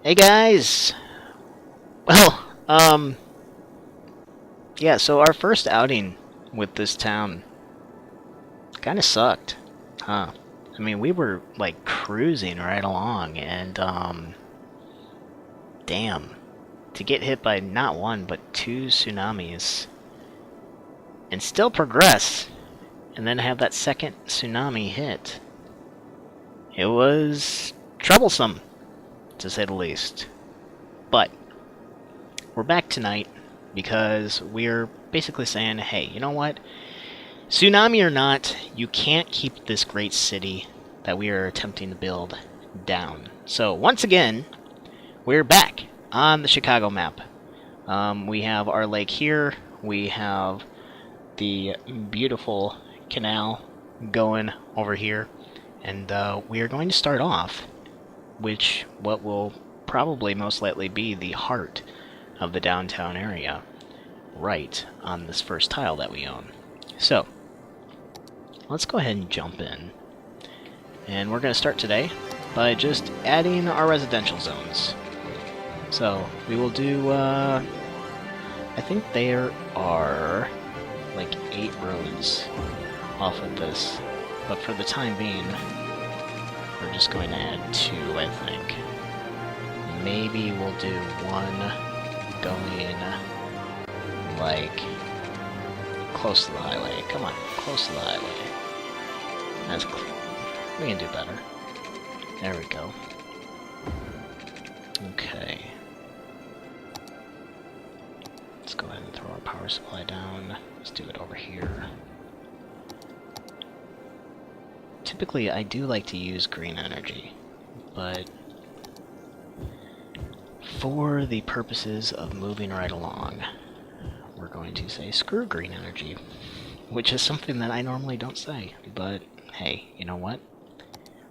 Hey guys! Well, yeah, so our first outing with this town kind of sucked, huh? I mean, we were, like, cruising right along, and, damn. To get hit by not one, but two tsunamis, and still progress, and then have that second tsunami hit. It was troublesome, to say the least. But we're back tonight because we're basically saying, hey, you know what? Tsunami or not, you can't keep this great city that we are attempting to build down. So once again, we're back on the Chicago map. We have our lake here. We have the beautiful canal going over here. And we are going to start off what will probably most likely be the heart of the downtown area, right on this first tile that we own. So, let's go ahead and jump in. And we're going to start today by just adding our residential zones. So, we will do, I think there are like 8 roads off of this, but for the time being, we're just going to add 2, I think. Maybe we'll do one going, like, close to the highway. Come on, close to the highway. That's we can do better. There we go. Okay. Let's go ahead and throw our power supply down. Let's do it over here. Typically, I do like to use green energy, but for the purposes of moving right along, we're going to say screw green energy, which is something that I normally don't say, but hey, you know what?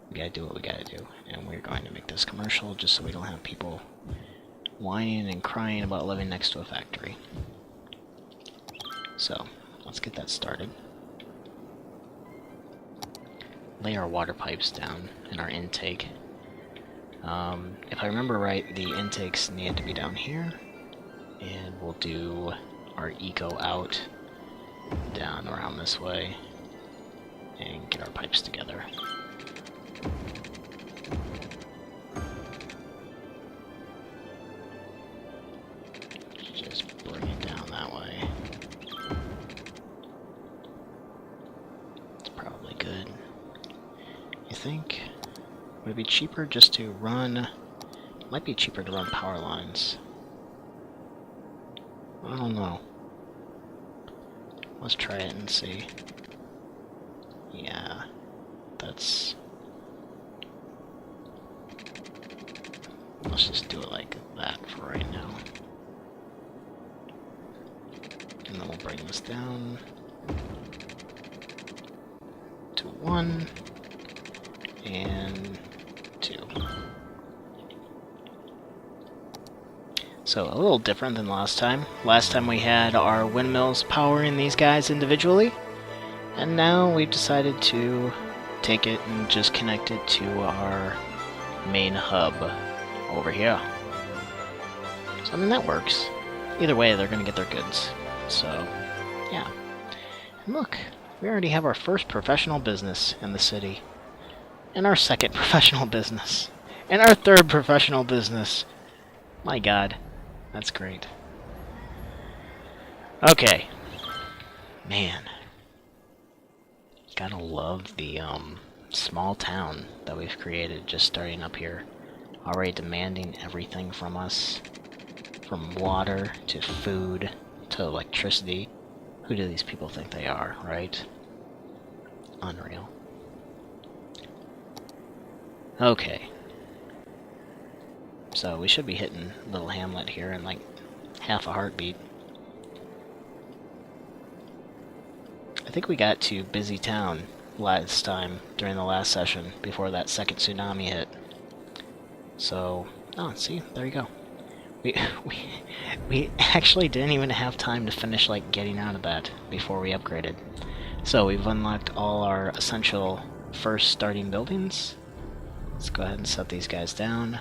We gotta do what we gotta do, and we're going to make this commercial just so we don't have people whining and crying about living next to a factory. So, let's get that started. Lay our water pipes down in our intake. If I remember right, the intakes need to be down here, and we'll do our eco out down around this way and get our pipes together. Just bring it down that way. It's probably good. You think? Would it be cheaper just to run... Might be cheaper to run power lines. I don't know. Let's try it and see. Yeah, that's... Let's just do it like that for right now. And then we'll bring this down to 1 and 2. So, a little different than last time. Last time we had our windmills powering these guys individually, and now we've decided to take it and just connect it to our main hub over here. So, I mean, that works. Either way, they're going to get their goods. So, yeah. And look, we already have our first professional business in the city. And our second professional business. And our third professional business. My god. That's great. Okay. Man. Gotta love the, small town that we've created just starting up here. Already demanding everything from us. From water, to food, to electricity. Who do these people think they are, right? Unreal. Okay. So we should be hitting Little Hamlet here in like half a heartbeat. I think we got to Busy Town last time during the last session before that second tsunami hit. So, oh, see, there you go. We actually didn't even have time to finish like getting out of that before we upgraded. So we've unlocked all our essential first starting buildings. Let's go ahead and set these guys down.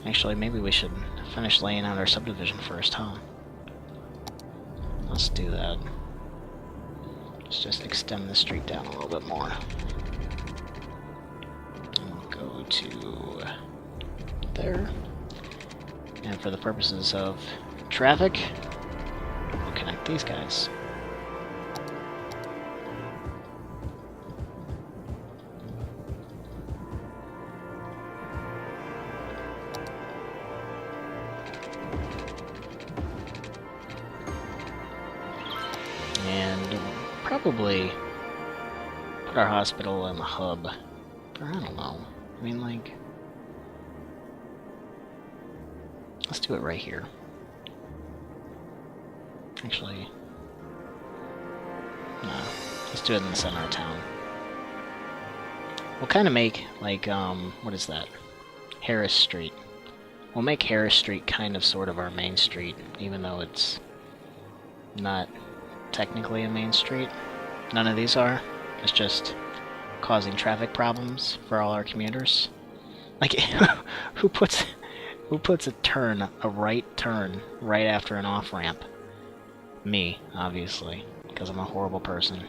Actually, maybe we should finish laying out our subdivision first, huh? Let's do that. Let's just extend the street down a little bit more. And we'll go to there. And for the purposes of traffic, we'll connect these guys. And probably put our hospital in the hub. Or I don't know. I mean, like, let's do it right here. Actually, no. Let's do it in the center of town. We'll kind of make, like, what is that? Harris Street. We'll make Harris Street kind of sort of our main street, even though it's not technically a main street. None of these are. It's just causing traffic problems for all our commuters. Like, who puts a right turn right after an off-ramp? Me, obviously, because I'm a horrible person.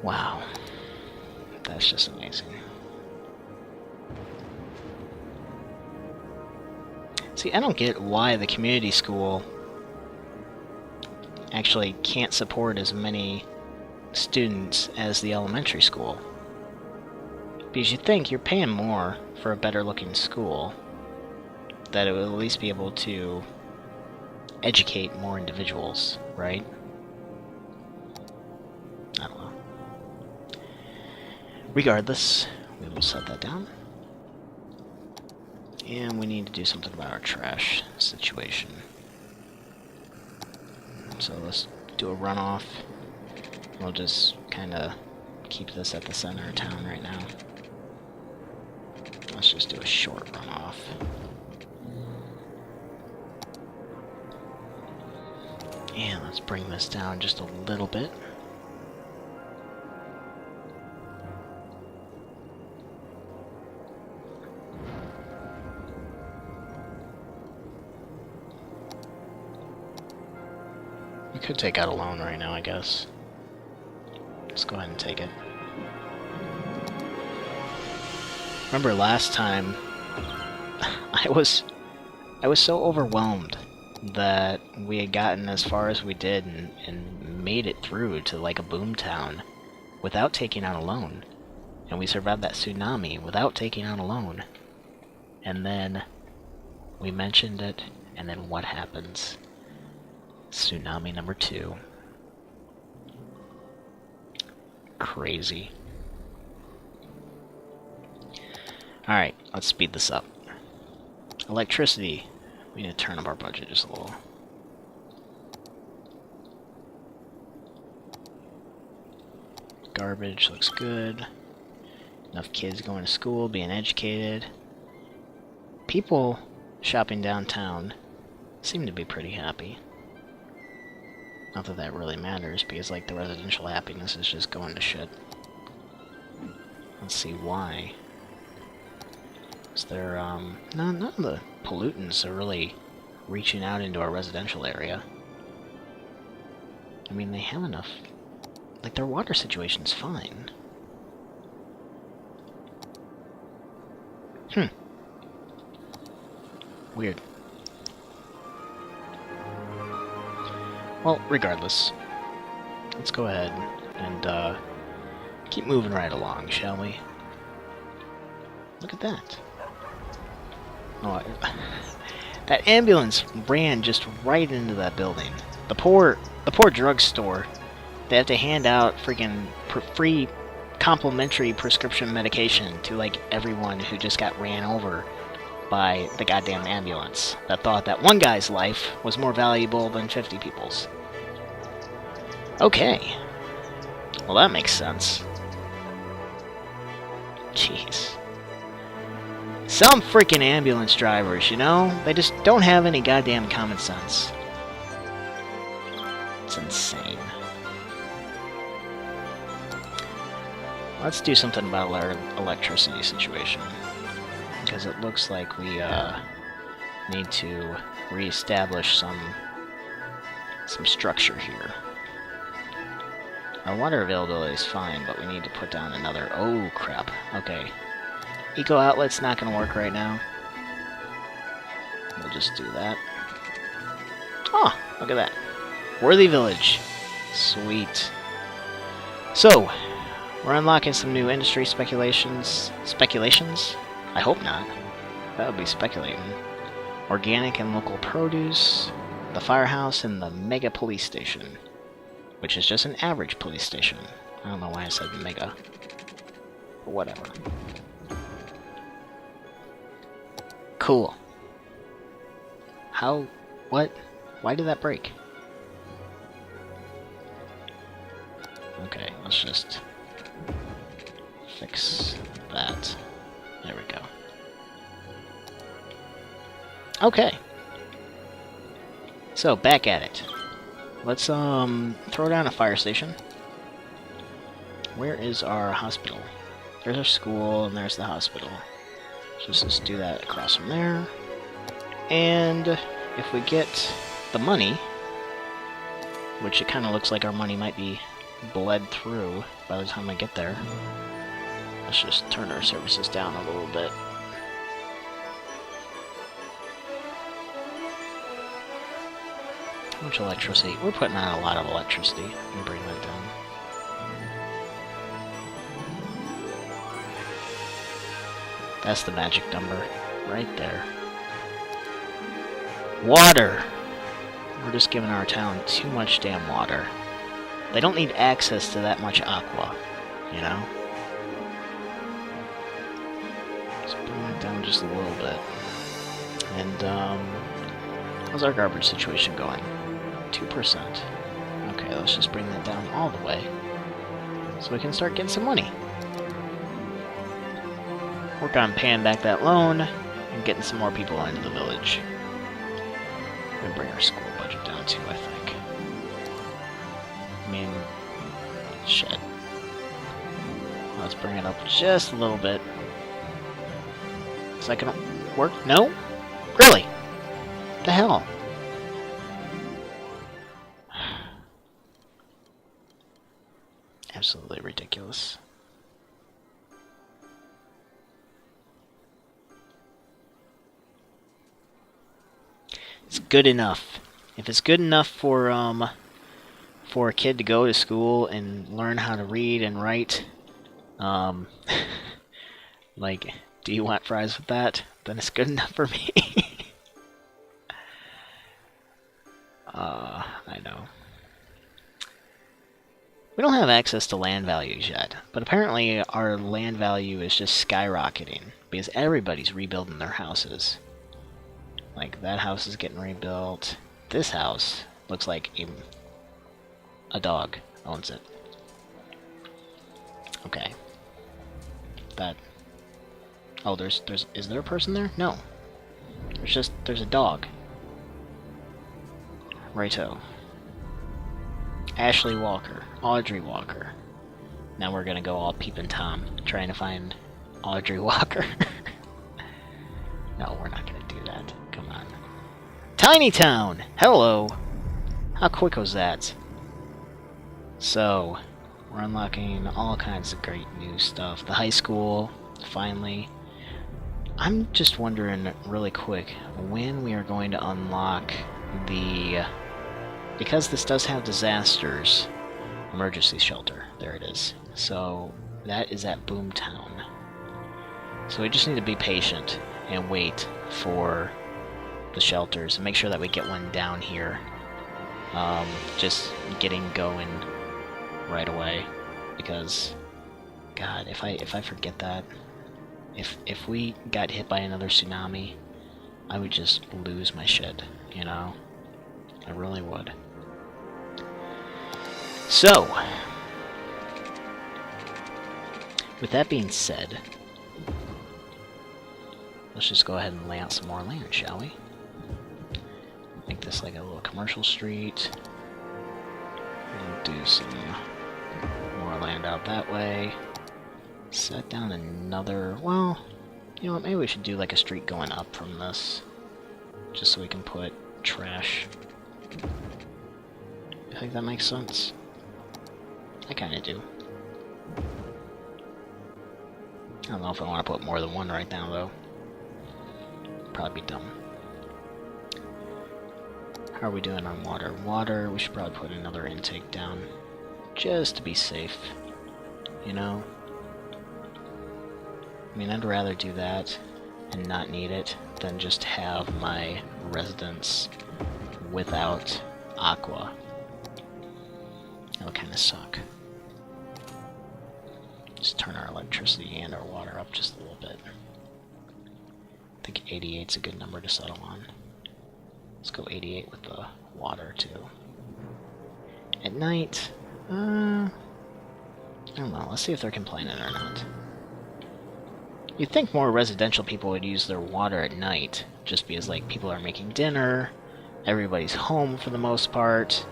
Wow. That's just amazing. See, I don't get why the community school actually can't support as many students as the elementary school. Because you'd think you're paying more for a better looking school, that it would at least be able to educate more individuals, right? I don't know. Regardless, we will set that down. And we need to do something about our trash situation. So let's do a runoff. We'll just kind of keep this at the center of town right now. Let's just do a short runoff. And let's bring this down just a little bit. We could take out a loan right now, I guess. Let's go ahead and take it. Remember last time, I was so overwhelmed that we had gotten as far as we did and made it through to like a boom town without taking out a loan. And we survived that tsunami without taking out a loan. And then we mentioned it, and then what happens? Tsunami number 2. Crazy. Alright, let's speed this up. Electricity. We need to turn up our budget just a little. Garbage looks good. Enough kids going to school, being educated. People shopping downtown seem to be pretty happy. Not that that really matters, because like the residential happiness is just going to shit. Let's see why. Is there, no, none of the pollutants are really reaching out into our residential area. I mean, they have enough. Like, their water situation's fine. Weird. Well, regardless, let's go ahead and keep moving right along, shall we? Look at that. Oh, that ambulance ran just right into that building. The poor drugstore. They have to hand out freaking free complimentary prescription medication to like everyone who just got ran over by the goddamn ambulance that thought that one guy's life was more valuable than 50 people's. Okay. Well, that makes sense. Jeez. Some freaking ambulance drivers, you know? They just don't have any goddamn common sense. It's insane. Let's do something about our electricity situation. because it looks like we need to reestablish some structure here. Our water availability is fine, but we need to put down another... Oh, crap. Okay. Eco outlet's not going to work right now. We'll just do that. Oh, look at that. Worthy Village. Sweet. So, we're unlocking some new industry speculations. Speculations? I hope not. That would be speculating. Organic and local produce, the firehouse, and the mega police station. Which is just an average police station. I don't know why I said mega. But whatever. Cool. How? What? Why did that break? Okay, let's just fix that. There we go. Okay. So, back at it. Let's, throw down a fire station. Where is our hospital? There's our school, and there's the hospital. So let's just do that across from there. And if we get the money, which it kind of looks like our money might be bled through by the time I get there, let's just turn our services down a little bit. How much electricity? We're putting out a lot of electricity. Let me bring that down. That's the magic number. Right there. Water! We're just giving our town too much damn water. They don't need access to that much aqua, you know? Let's bring that down just a little bit. And, how's our garbage situation going? 2%. Okay, let's just bring that down all the way, so we can start getting some money. Work on paying back that loan, and getting some more people into the village. We're gonna bring our school budget down too, I think. I mean, shit. Let's bring it up just a little bit. Is that gonna work? No? Really? What the hell? Absolutely ridiculous. It's good enough. If it's good enough for a kid to go to school and learn how to read and write, like, do you want fries with that? Then it's good enough for me. I know. We don't have access to land values yet, but apparently our land value is just skyrocketing because everybody's rebuilding their houses. Like, that house is getting rebuilt. This house looks like a dog owns it. Okay. That... Oh, is there a person there? No. There's a dog. Righto. Ashley Walker. Audrey Walker. Now we're gonna go all Peepin' Tom, trying to find Audrey Walker. No, we're not gonna do that. Come on. Tiny Town! Hello! How quick was that? So, we're unlocking all kinds of great new stuff. The high school, finally. I'm just wondering, really quick, when we are going to unlock the... Because this does have disasters, emergency shelter. There it is. So, that is at Boomtown. So we just need to be patient and wait for the shelters and make sure that we get one down here. Just getting going right away, because God, if I forget that, if we got hit by another tsunami, I would just lose my shit, you know? I really would. So, with that being said, let's just go ahead and lay out some more land, shall we? Make this like a little commercial street. And do some more land out that way. Set down another... Well, You know what, maybe we should do like a street going up from this. Just so we can put trash. I think that makes sense. I kinda do. I don't know if I want to put more than one right now, though. Probably be dumb. How are we doing on water? Water, we should probably put another intake down. Just to be safe. You know? I mean, I'd rather do that and not need it than just have my residence without aqua. That would kind of suck. Just turn our electricity and our water up just a little bit. I think 88's a good number to settle on. Let's go 88 with the water, too. At night, I don't know. Let's see if they're complaining or not. You'd think more residential people would use their water at night, just because, like, people are making dinner, everybody's home for the most part,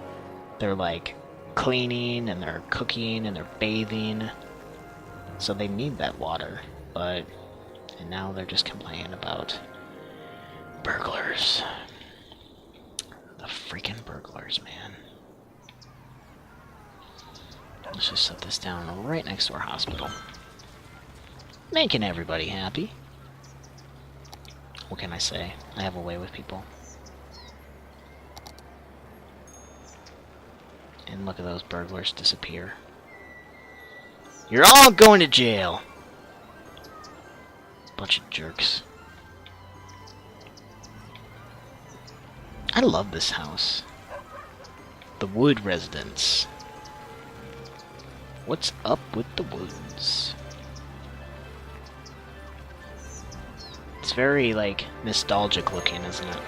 they're, like, cleaning, and they're cooking, and they're bathing. So they need that water, and now they're just complaining about burglars. The freaking burglars, man. Let's just set this down right next to our hospital. Making everybody happy. What can I say? I have a way with people. And look at those burglars disappear. You're all going to jail! Bunch of jerks. I love this house. The Wood Residence. What's up with the woods? It's very, like, nostalgic looking, isn't it?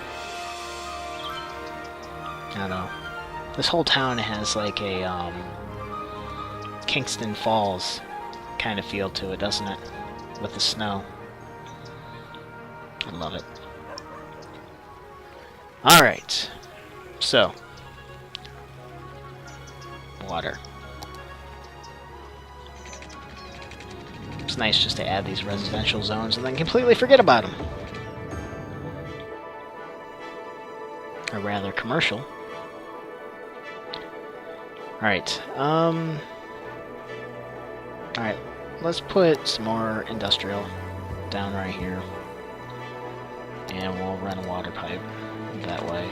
I don't know. This whole town has, like, a, Kingston Falls kind of feel to it, doesn't it? With the snow. I love it. Alright. So. Water. It's nice just to add these residential zones and then completely forget about them. Or rather, commercial. Alright, Alright, let's put some more industrial down right here. And we'll run a water pipe that way.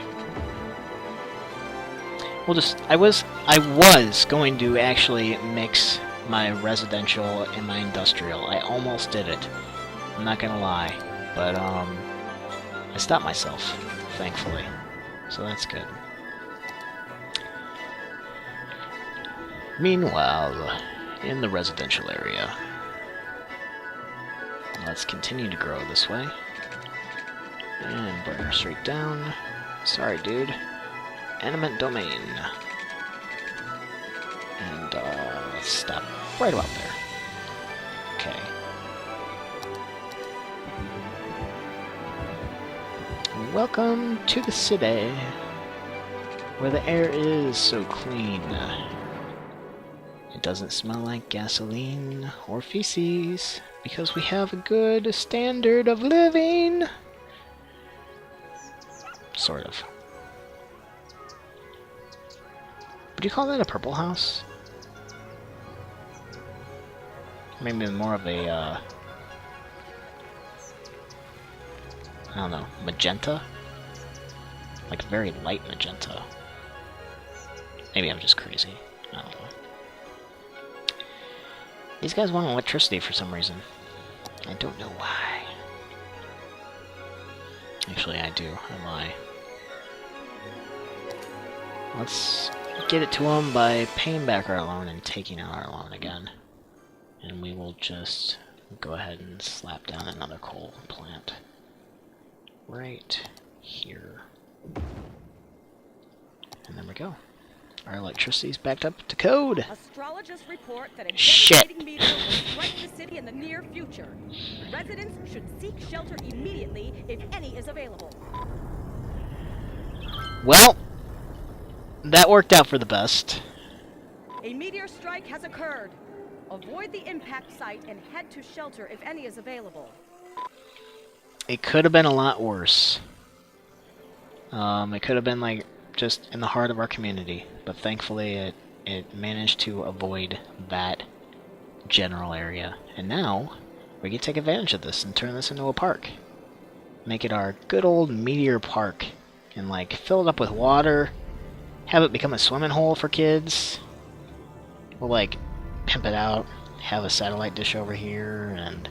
We'll just... I was going to actually mix my residential and my industrial. I almost did it. I'm not gonna lie. But, I stopped myself, thankfully. So that's good. Meanwhile, in the residential area, let's continue to grow this way. And bring her straight down. Sorry, dude. Animate domain. And, let's stop right about there. Okay. Welcome to the city, where the air is so clean. It doesn't smell like gasoline or feces, because we have a good standard of living. Sort of. Would you call that a purple house? Maybe more of a, I don't know, magenta? Like very light magenta. Maybe I'm just crazy. I don't know. These guys want electricity for some reason. I don't know why. Actually, I do. I lie. Let's get it to them by paying back our loan and taking out our loan again. And we will just go ahead and slap down another coal plant. Right here. And there we go. Our electricity's backed up to code. Astrologists report that a Shit. devastating meteor will strike the city in the near future. Residents should seek shelter immediately if any is available. Well, that worked out for the best. A meteor strike has occurred. Avoid the impact site and head to shelter if any is available. It could have been a lot worse. It could have been like just in the heart of our community, but thankfully it managed to avoid that general area. And now we can take advantage of this and turn this into a park. Make it our good old meteor park and like fill it up with water, have it become a swimming hole for kids. We'll like pimp it out, have a satellite dish over here and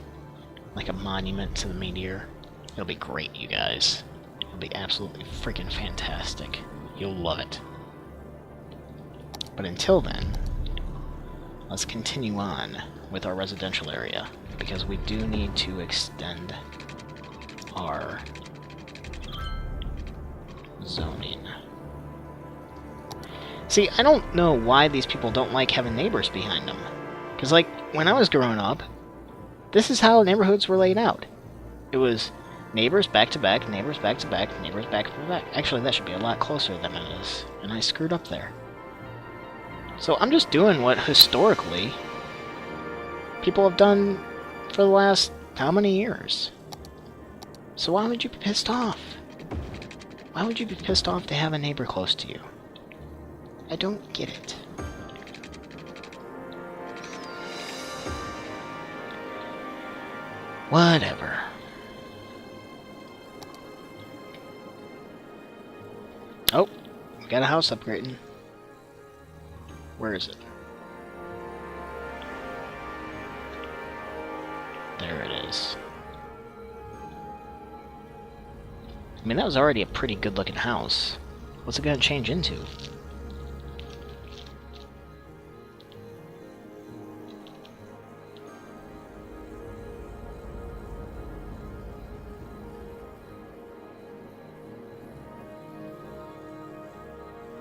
like a monument to the meteor. It'll be great, you guys. It'll be absolutely freaking fantastic. You'll love it. But until then, let's continue on with our residential area, because we do need to extend our zoning. See, I don't know why these people don't like having neighbors behind them. Because, like, when I was growing up, this is how neighborhoods were laid out. It was neighbors back to back, neighbors back to back, neighbors back to back. Actually, that should be a lot closer than it is. And I screwed up there. So I'm just doing what historically people have done for the last how many years? So why would you be pissed off? Why would you be pissed off to have a neighbor close to you? I don't get it. Whatever. Oh, we got a house upgrading. Where is it? There it is. I mean, that was already a pretty good-looking house. What's it gonna change into?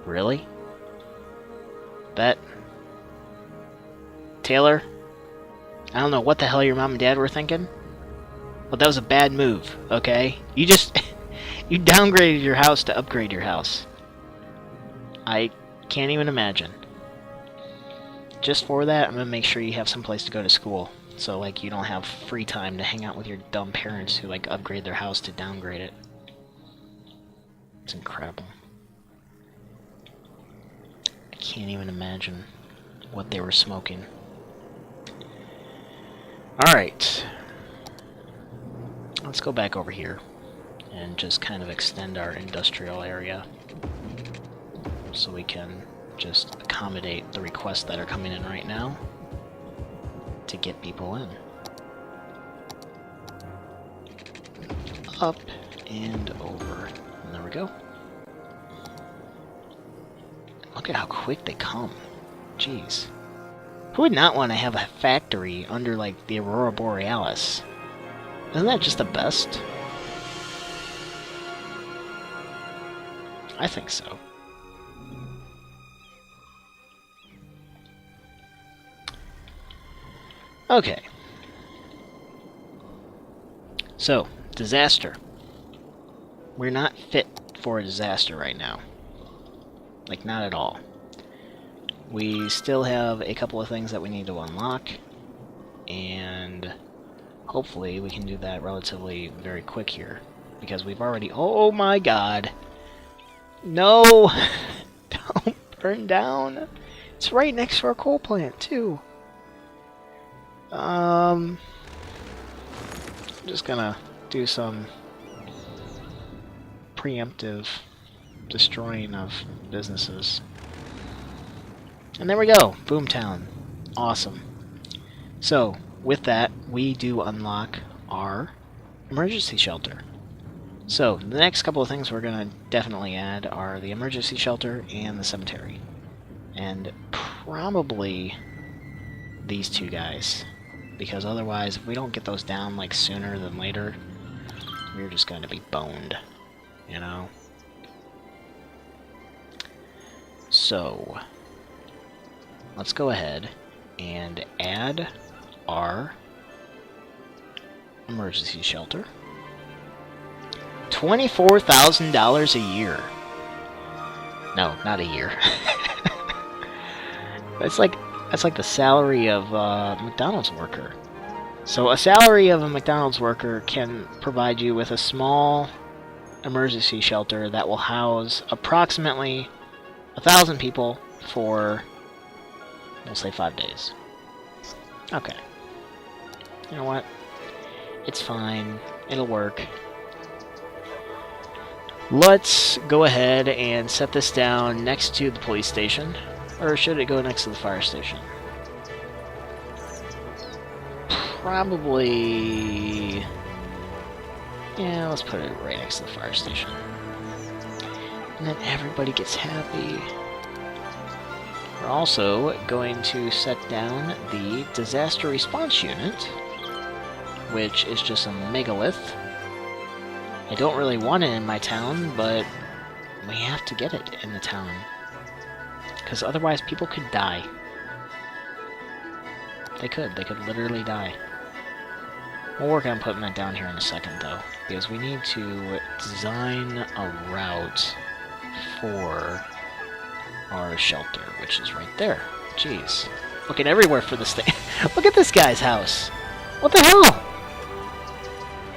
Really? That... Taylor? I don't know what the hell your mom and dad were thinking, but that was a bad move, okay? You just... you downgraded your house to upgrade your house. I can't even imagine. Just for that, I'm gonna make sure you have some place to go to school. So, like, you don't have free time to hang out with your dumb parents who, like, upgrade their house to downgrade it. It's incredible. I can't even imagine what they were smoking. Alright. Let's go back over here and just kind of extend our industrial area so we can just accommodate the requests that are coming in right now to get people in. Up and over. And there we go. Look at how quick they come. Jeez. Who would not want to have a factory under, like, the Aurora Borealis? Isn't that just the best? I think so. Okay. So, disaster. We're not fit for a disaster right now. Like, not at all. We still have a couple of things that we need to unlock, and hopefully we can do that relatively very quick here, because we've already... Oh my god! No! Don't burn down! It's right next to our coal plant, too! I'm just gonna do some preemptive destroying of businesses. And there we go! Boomtown. Awesome. So, with that, we do unlock our emergency shelter. So, the next couple of things we're going to definitely add are the emergency shelter and the cemetery. And probably these two guys. Because otherwise, if we don't get those down like sooner than later, we're just going to be boned. You know? So, let's go ahead and add our emergency shelter. $24,000 a year. No, not a year. That's like the salary of a McDonald's worker. So a salary of a McDonald's worker can provide you with a small emergency shelter that will house approximately 1,000 people for, we'll say, 5 days. Okay. You know what? It's fine. It'll work. Let's go ahead and set this down next to the police station. Or should it go next to the fire station? Probably... yeah, let's put it right next to the fire station. And then everybody gets happy. We're also going to set down the disaster response unit, which is just a megalith. I don't really want it in my town, but we have to get it in the town. Because otherwise people could die. They could literally die. We'll work on putting that down here in a second, though, because we need to design a route for our shelter, which is right there. Jeez. Looking everywhere for this thing. Look at this guy's house. What the hell?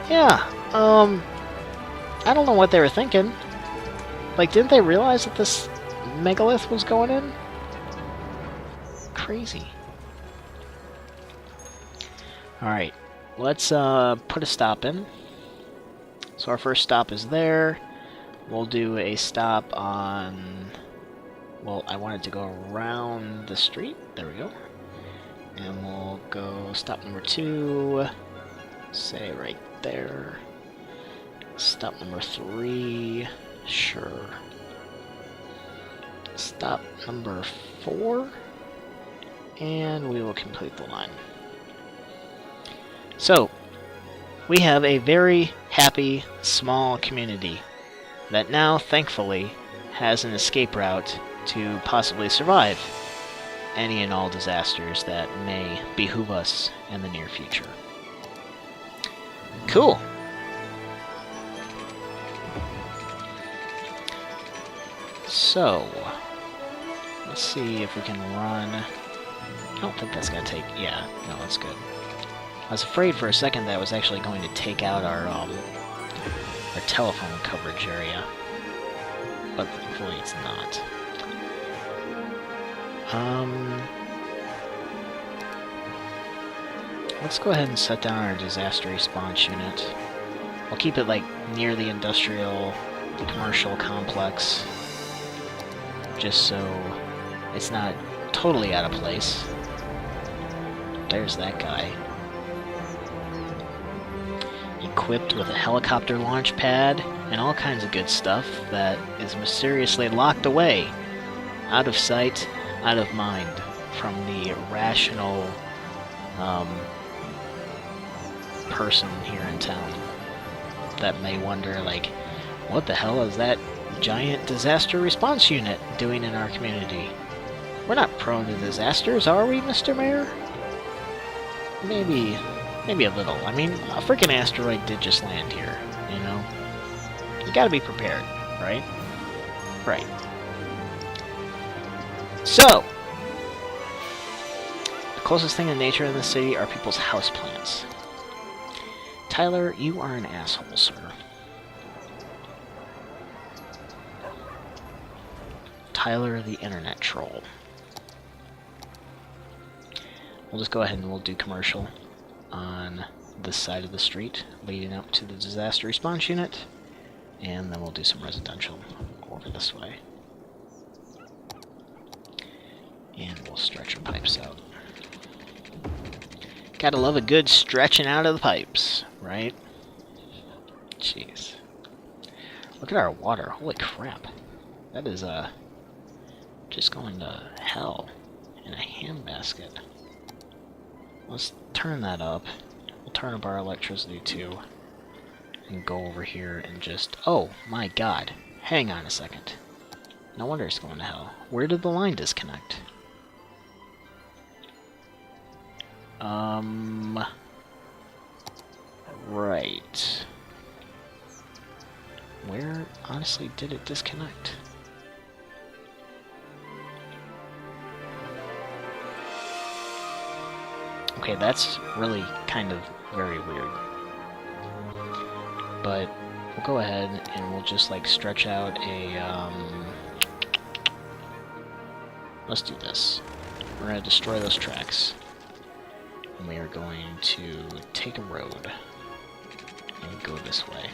Yeah, I don't know what they were thinking. Like, didn't they realize that this megalith was going in? Crazy. Alright, let's put a stop in. So our first stop is there. We'll do a stop on... well, I wanted to go around the street. There we go. And we'll go stop number 2. Say right there. Stop number 3. Sure. Stop number 4. And we will complete the line. So, we have a very happy, small community that now, thankfully, has an escape route to possibly survive any and all disasters that may behoove us in the near future. Cool! So, let's see if we can run... I don't think that's going to take... yeah, no, that's good. I was afraid for a second that was actually going to take out our telephone coverage area. But thankfully it's not. Let's go ahead and set down our disaster response unit. We'll keep it like near the industrial, commercial complex, just so it's not totally out of place. There's that guy. Equipped with a helicopter launch pad and all kinds of good stuff that is mysteriously locked away, out of sight, out of mind, from the rational person here in town that may wonder, like, what the hell is that giant disaster response unit doing in our community? We're not prone to disasters, are we, Mr. Mayor? Maybe a little. I mean, a freaking asteroid did just land here, you know? You gotta be prepared, right? Right. So, the closest thing to nature in the city are people's houseplants. Tyler, you are an asshole, sir. Tyler, the internet troll. We'll just go ahead and we'll do commercial on this side of the street leading up to the disaster response unit, and then we'll do some residential over this way. And we'll stretch our pipes out. Gotta love a good stretching out of the pipes, right? Jeez. Look at our water. Holy crap. That is, just going to hell in a handbasket. Let's turn that up. We'll turn up our electricity too. And go over here and just... oh, my god. Hang on a second. No wonder it's going to hell. Where did the line disconnect? Right. Where, honestly, did it disconnect? Okay, that's really kind of very weird. But we'll go ahead and we'll just like stretch out a let's do this. We're gonna destroy those tracks. And we are going to take a road and go this way.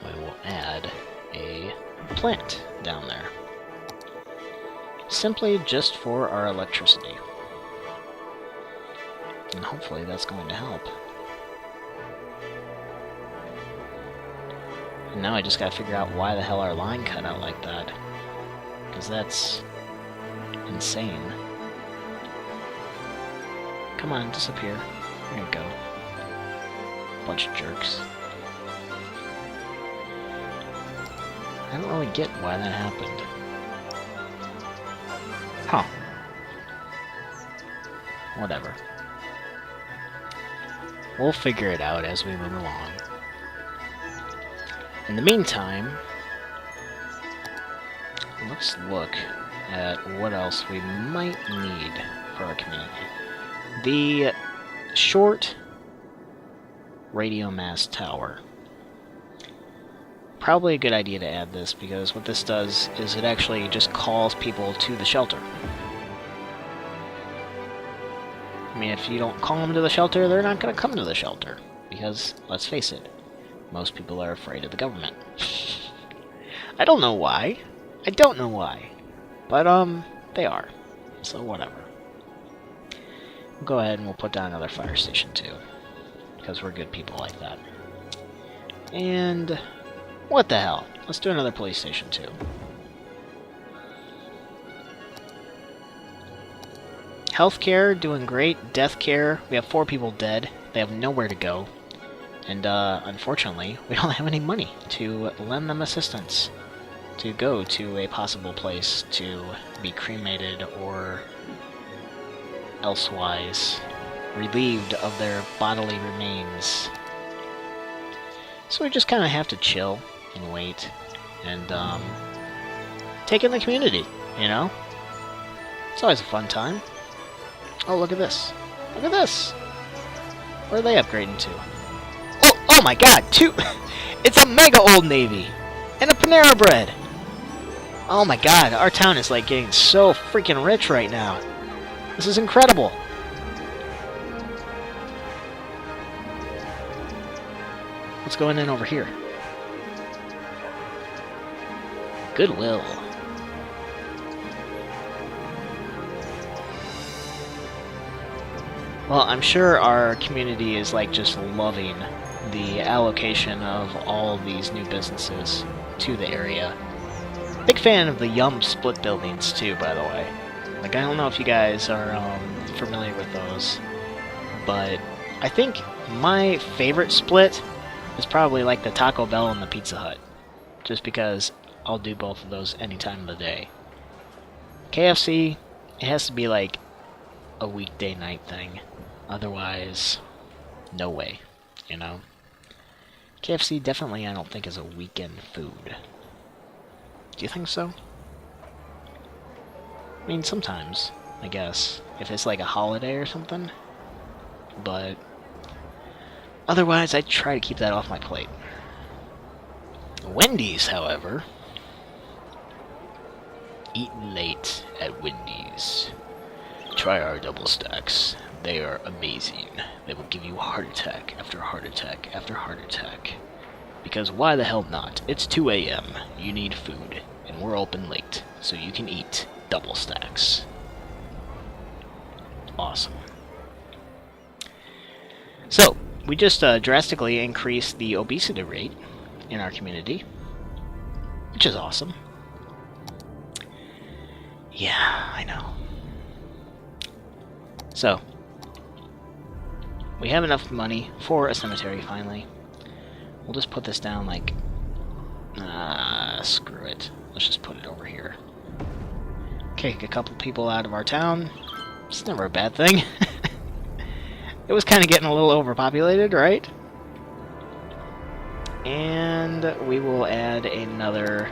We will add a plant down there. Simply just for our electricity. And hopefully that's going to help. And now I just gotta figure out why the hell our line cut out like that. Because that's insane. Come on, disappear. There you go. Bunch of jerks. I don't really get why that happened. Huh. Whatever. We'll figure it out as we move along. In the meantime, let's look at what else we might need for our community. The short radio mast tower. Probably a good idea to add this, because what this does is it actually just calls people to the shelter. I mean, if you don't call them to the shelter, they're not going to come to the shelter. Because, let's face it, most people are afraid of the government. I don't know why. I don't know why. But, they are. So, whatever. We'll go ahead and we'll put down another fire station, too. Because we're good people like that. And... what the hell? Let's do another police station, too. Healthcare, doing great. Death care, we have 4 people dead. They have nowhere to go. And, unfortunately, we don't have any money to lend them assistance to go to a possible place to be cremated or elsewise relieved of their bodily remains. So we just kind of have to chill and wait and take in the community, you know? It's always a fun time. Oh, look at this. Look at this. Where are they upgrading to? Oh my god, 2! It's a mega Old Navy! And a Panera Bread! Oh my god, our town is like getting so freaking rich right now. This is incredible. What's going in over here? Goodwill. Well, I'm sure our community is like just loving the allocation of all of these new businesses to the area. Big fan of the Yum split buildings too, by the way. Like, I don't know if you guys are familiar with those, but I think my favorite split is probably like the Taco Bell and the Pizza Hut, just because I'll do both of those any time of the day. KFC, it has to be like a weekday night thing. Otherwise, no way, you know? KFC definitely I don't think is a weekend food. Do you think so? I mean, sometimes, I guess, if it's like a holiday or something. But otherwise, I try to keep that off my plate. Wendy's, however. Eat late at Wendy's. Try our double stacks. They are amazing. They will give you heart attack after heart attack after heart attack. Because why the hell not? It's 2 a.m. You need food. And we're open late. So you can eat double stacks. Awesome. So, we just drastically increased the obesity rate in our community. Which is awesome. Yeah, I know. So, we have enough money for a cemetery, finally. We'll just put this down like... screw it. Let's just put it over here. Kick a couple people out of our town. It's never a bad thing. It was kind of getting a little overpopulated, right? And we will add another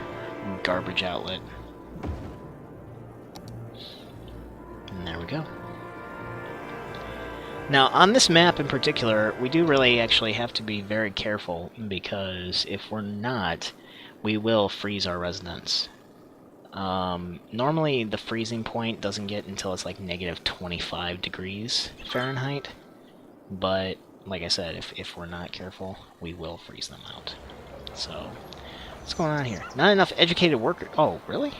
garbage outlet. And there we go. Now, on this map in particular, we do really actually have to be very careful, because if we're not, we will freeze our residents. Normally, the freezing point doesn't get until it's like negative 25 degrees Fahrenheit, but like I said, if we're not careful, we will freeze them out. So, what's going on here? Not enough educated workers. Oh, really?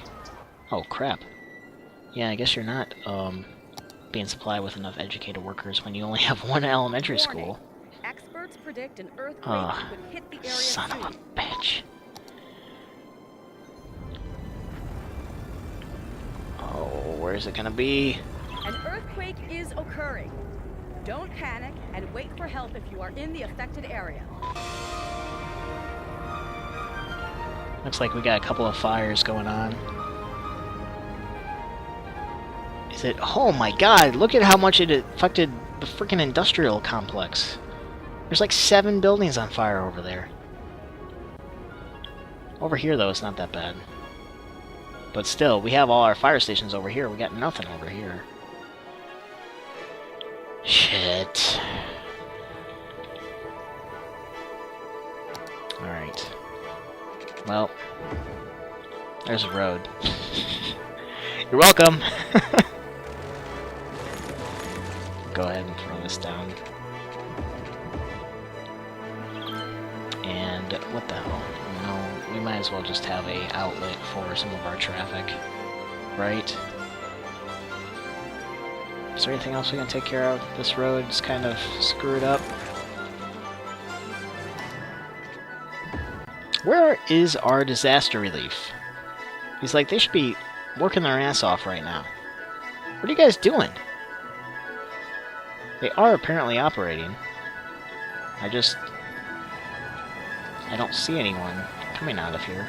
Oh, crap. Yeah, I guess you're not, being supplied with enough educated workers when you only have one elementary school. Experts predict an earthquake could hit the area Son soon. of a bitch. Oh, where's it gonna be? An earthquake is occurring. Don't panic and wait for help if you are in the affected area. Looks like we got a couple of fires going on. Is it? Oh my god, look at how much it affected the freaking industrial complex. There's like 7 buildings on fire over there. Over here, though, it's not that bad. But still, we have all our fire stations over here. We got nothing over here. Shit. Alright. Well, there's a road. You're welcome! Go ahead and throw this down. And what the hell? No, we might as well just have a outlet for some of our traffic, right? Is there anything else we can take care of? This road's kind of screwed up. Where is our disaster relief? He's like, they should be working their ass off right now. What are you guys doing? They are apparently operating. I don't see anyone coming out of here.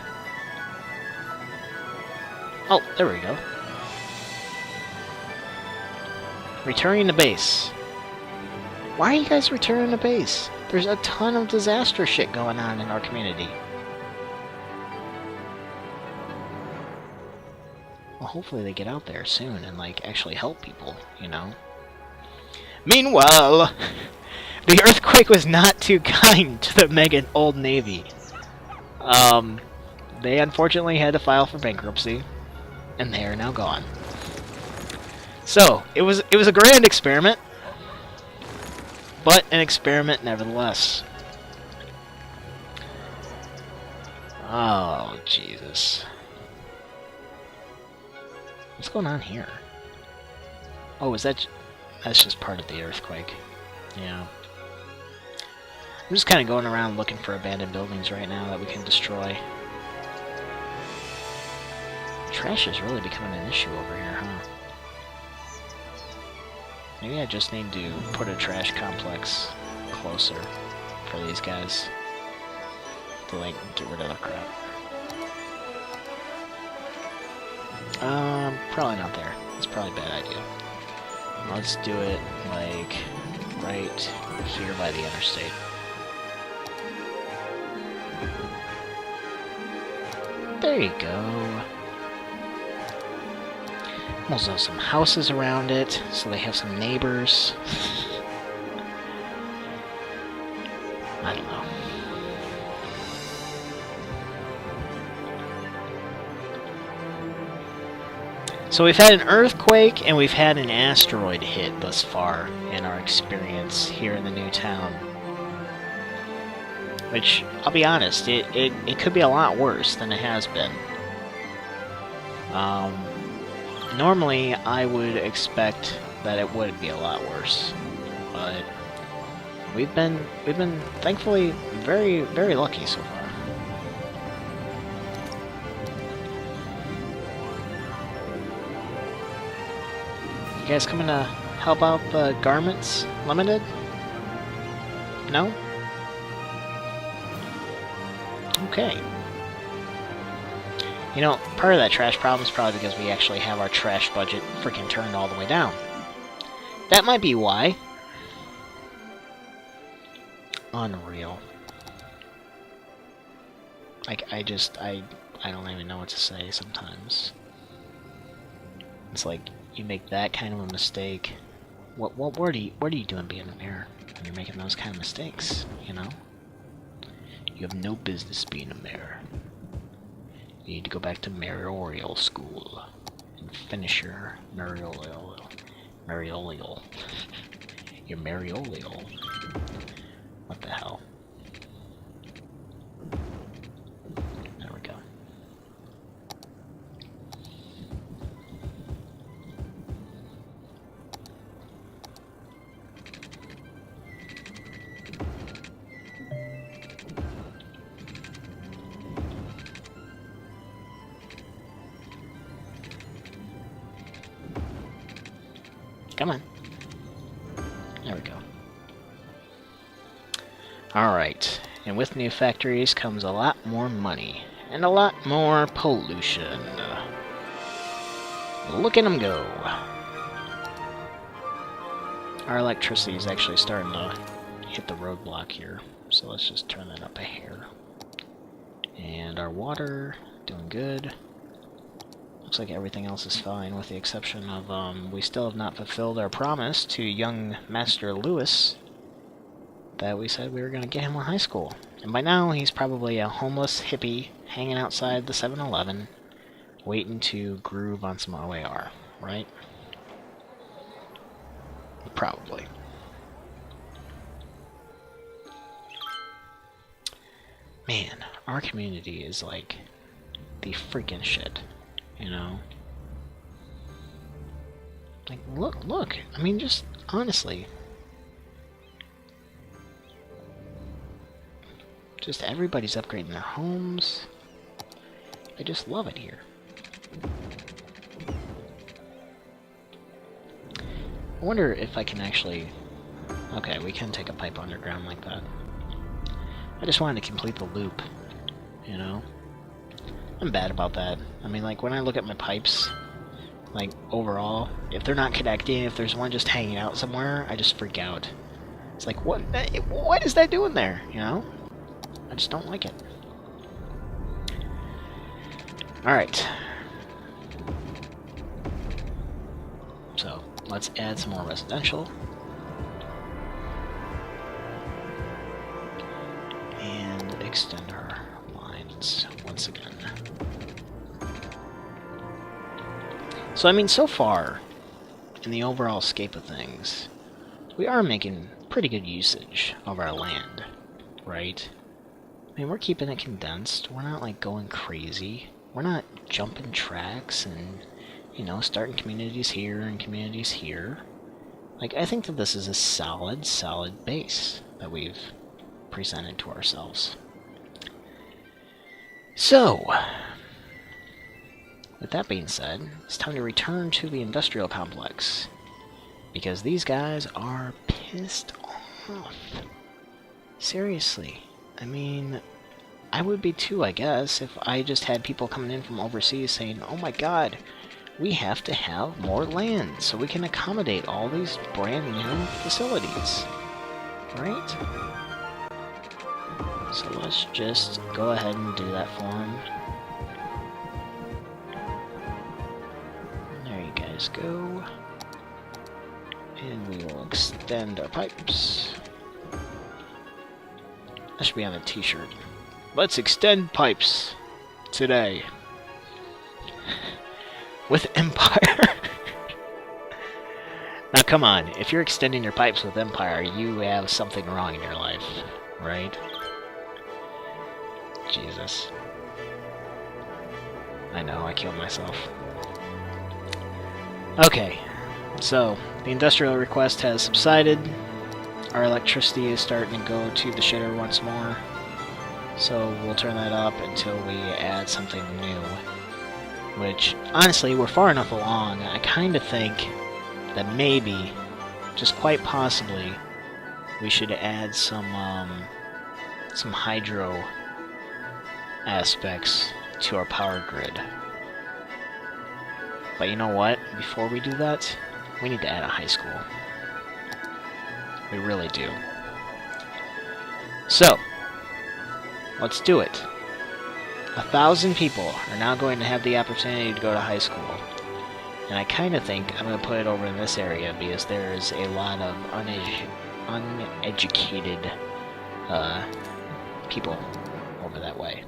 Oh, there we go. Returning to base. Why are you guys returning to base? There's a ton of disaster shit going on in our community. Well, hopefully they get out there soon and, like, actually help people, you know? Meanwhile, the earthquake was not too kind to the mega old navy. They unfortunately had to file for bankruptcy, and they are now gone. So, it was a grand experiment, but an experiment nevertheless. Oh, Jesus. What's going on here? Oh, that's just part of the earthquake. Yeah. I'm just kind of going around looking for abandoned buildings right now that we can destroy. Trash is really becoming an issue over here, huh? Maybe I just need to put a trash complex closer for these guys to, like, get rid of the crap. Probably not there. It's probably a bad idea. Let's do it, like, right here by the interstate. There you go. Also some houses around it, so they have some neighbors. I don't know. So we've had an earthquake and we've had an asteroid hit thus far in our experience here in the new town. Which, I'll be honest, it could be a lot worse than it has been. Normally, I would expect that it would be a lot worse, but we've been thankfully very, very lucky so far. You guys coming to help out the Garments Limited? No? Okay. You know, part of that trash problem is probably because we actually have our trash budget freaking turned all the way down. That might be why. Unreal. Like, I don't even know what to say sometimes. It's like, you make that kind of a mistake, What are you doing being a mayor when you're making those kind of mistakes, you know? You have no business being a mayor. You need to go back to mayoral school and finish your mayoral. Your mayoral. What the hell? There we go. Come on. There we go. Alright, and with new factories comes a lot more money, and a lot more pollution. Look at them go. Our electricity is actually starting to hit the roadblock here, so let's just turn that up a hair. And our water, doing good. Looks like everything else is fine, with the exception of, we still have not fulfilled our promise to young Master Lewis that we said we were going to get him a high school. And by now, he's probably a homeless hippie hanging outside the 7-Eleven, waiting to groove on some OAR, right? Probably. Man, our community is like the freaking shit. You know? Like, look. I mean, just honestly. Just everybody's upgrading their homes. I just love it here. I wonder if I can actually... Okay, we can take a pipe underground like that. I just wanted to complete the loop, you know? I'm bad about that. I mean, like, when I look at my pipes, like, overall, if they're not connecting, if there's one just hanging out somewhere, I just freak out. It's like, what is that doing there, you know? I just don't like it. Alright. So, let's add some more residential. And extend our lines once again. So, I mean, so far, in the overall scope of things, we are making pretty good usage of our land, right? I mean, we're keeping it condensed. We're not, like, going crazy. We're not jumping tracks and, you know, starting communities here and communities here. Like, I think that this is a solid base that we've presented to ourselves. So, with that being said, it's time to return to the industrial complex. Because these guys are pissed off. Seriously. I mean, I would be too, I guess, if I just had people coming in from overseas saying, oh my god, we have to have more land so we can accommodate all these brand new facilities. Right? So let's just go ahead and do that for them. There you guys go. And we will extend our pipes. That should be on a t-shirt. Let's extend pipes today. With Empire. Now come on, if you're extending your pipes with Empire, you have something wrong in your life, right? Jesus. I know, I killed myself. Okay, so the industrial request has subsided. Our electricity is starting to go to the shitter once more. So we'll turn that up until we add something new. Which, honestly, we're far enough along. I kind of think that maybe, just quite possibly, we should add some hydro aspects to our power grid. But you know what? Before we do that, we need to add a high school. We really do. So, let's do it. 1,000 people are now going to have the opportunity to go to high school. And I kind of think I'm going to put it over in this area because there's a lot of uneducated people over that way.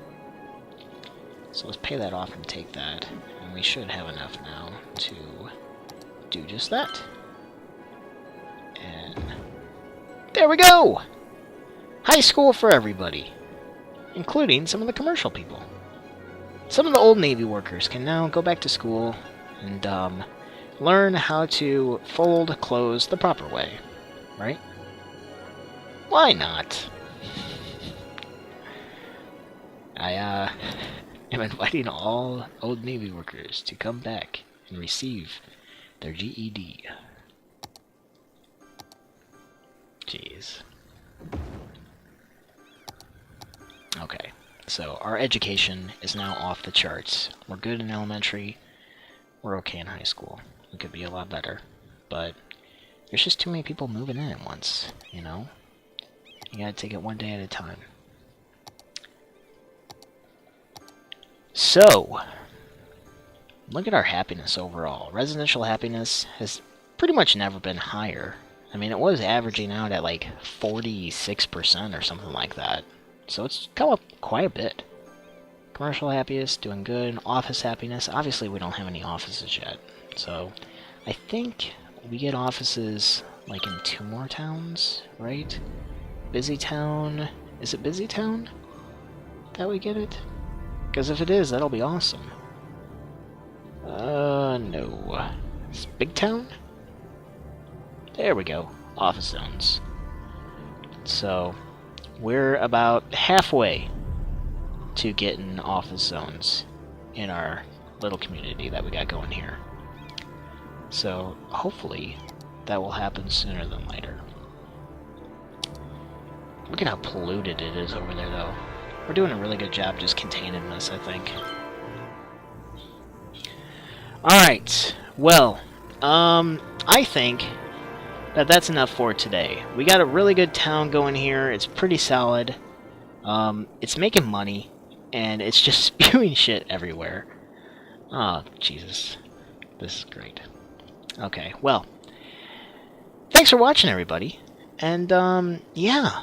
So let's pay that off and take that. And we should have enough now to do just that. And there we go! High school for everybody, including some of the commercial people. Some of the old Navy workers can now go back to school and learn how to fold clothes the proper way, right? Why not? I am inviting all old Navy workers to come back and receive their GED. Jeez. Okay, so our education is now off the charts. We're good in elementary, we're okay in high school. We could be a lot better, but there's just too many people moving in at once, you know? You gotta take it one day at a time. So, look at our happiness overall. Residential happiness has pretty much never been higher. I mean, it was averaging out at like 46% or something like that. So it's come up quite a bit. Commercial happiness, doing good. Office happiness, obviously we don't have any offices yet. So I think we get offices like in 2 more towns, right? Busy Town, is it Busy Town that we get it? Because if it is, that'll be awesome. No. It's Big Town? There we go. Office zones. So, we're about halfway to getting office zones in our little community that we got going here. So, hopefully, that will happen sooner than later. Look at how polluted it is over there, though. We're doing a really good job just containing this, I think. Alright, well, I think that that's enough for today. We got a really good town going here. It's pretty solid. It's making money, and it's just spewing shit everywhere. Oh, Jesus. This is great. Okay, well, thanks for watching, everybody. And, yeah,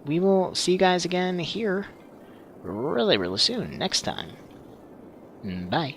we will see you guys again here really, really soon, next time. Bye.